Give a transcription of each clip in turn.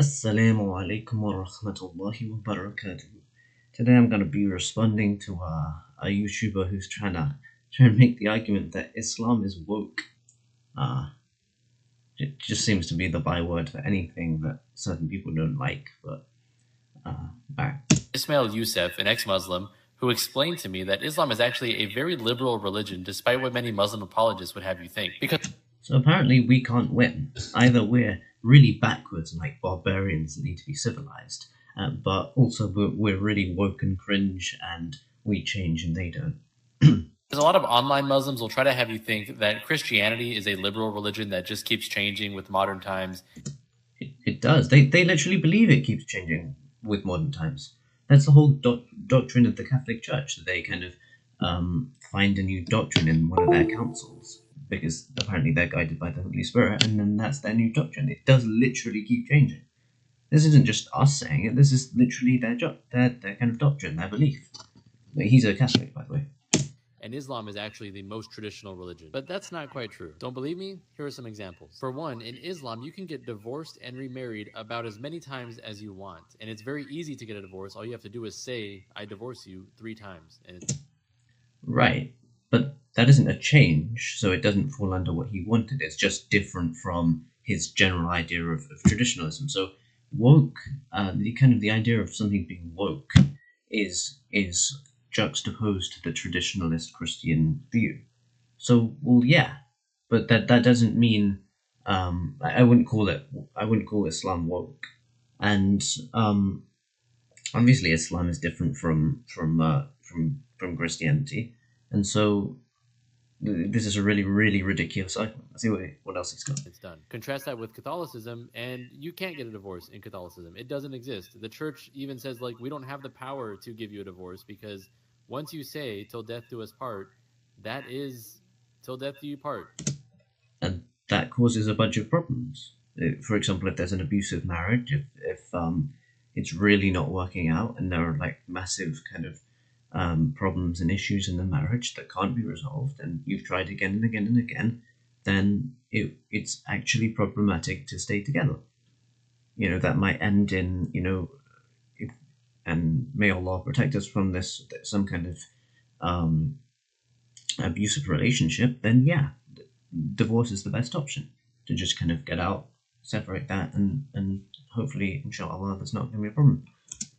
Assalamu alaikum wa rahmatullahi wa barakatuh. Today I'm going to be responding to a YouTuber who's trying to make the argument that Islam is woke. It just seems to be the byword for anything that certain people don't like. But alright. Ismail Youssef, an ex-Muslim, who explained to me that Islam is actually a very liberal religion, despite what many Muslim apologists would have you think. So apparently we can't win. Either we're really backwards and like barbarians that need to be civilized, but also we're really woke and cringe and we change and they don't. There's a lot of online Muslims will try to have you think that Christianity is a liberal religion that just keeps changing with modern times. It does. They literally believe it keeps changing with modern times. That's the whole doctrine of the Catholic Church, that they kind of find a new doctrine in one of their councils, because apparently they're guided by the Holy Spirit, and then that's their new doctrine. It does literally keep changing. This isn't just us saying it, this is literally their kind of doctrine, their belief. He's a Catholic, by the way. And Islam is actually the most traditional religion. But that's not quite true. Don't believe me? Here are some examples. For one, in Islam, you can get divorced and remarried about as many times as you want. And it's very easy to get a divorce. All you have to do is say, I divorce you 3 times. Right. But that isn't a change, so it doesn't fall under what he wanted. It's just different from his general idea of traditionalism. So woke, the idea of something being woke is juxtaposed to the traditionalist Christian view. So, well, yeah, but that doesn't mean I wouldn't call Islam woke, and obviously Islam is different from Christianity, and so this is a really ridiculous argument. Let's see what else he's got. It's done. Contrast that with Catholicism, and you can't get a divorce in Catholicism. It doesn't exist. The church even says, like, we don't have the power to give you a divorce, because once you say, till death do us part, that is till death do you part. And that causes a bunch of problems. For example, if there's an abusive marriage, if it's really not working out, and there are like massive kind of problems and issues in the marriage that can't be resolved, and you've tried again and again and again, then it's actually problematic to stay together. That might end in, and may Allah protect us from this, some kind of abusive relationship, then yeah, divorce is the best option. To just kind of get out, separate that, and hopefully, inshallah, that's not going to be a problem.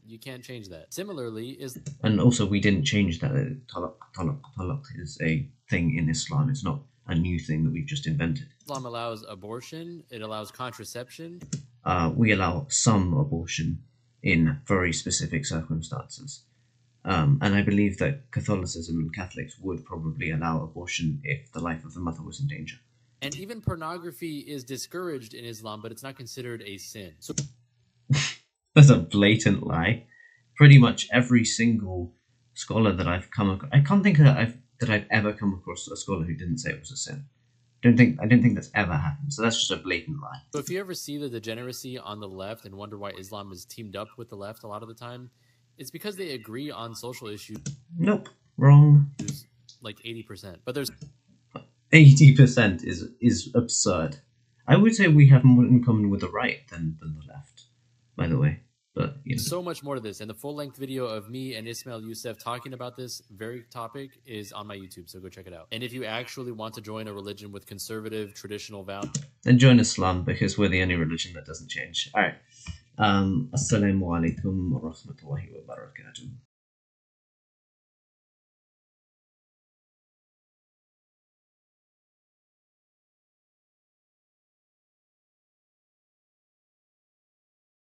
You can't change that. Similarly, and also we didn't change that. Talaq is a thing in Islam. It's not a new thing that we've just invented. Islam allows abortion. It allows contraception. We allow some abortion in very specific circumstances. And I believe that Catholicism and Catholics would probably allow abortion if the life of the mother was in danger. And even pornography is discouraged in Islam, but it's not considered a sin. So that's a blatant lie. Pretty much every single scholar that I've come across, I can't think that I've ever come across a scholar who didn't say it was a sin. I don't think that's ever happened. So that's just a blatant lie. So if you ever see the degeneracy on the left and wonder why Islam is teamed up with the left a lot of the time, it's because they agree on social issues. Nope, wrong. Like 80%, but there's 80% is absurd. I would say we have more in common with the right than the left, by the way. But so much more to this, and the full-length video of me and Ismail Youssef talking about this very topic is on my YouTube, so go check it out. And if you actually want to join a religion with conservative, traditional values, then join Islam, because we're the only religion that doesn't change. All right. Assalamu alaikum wa rahmatullahi wa barakatuh.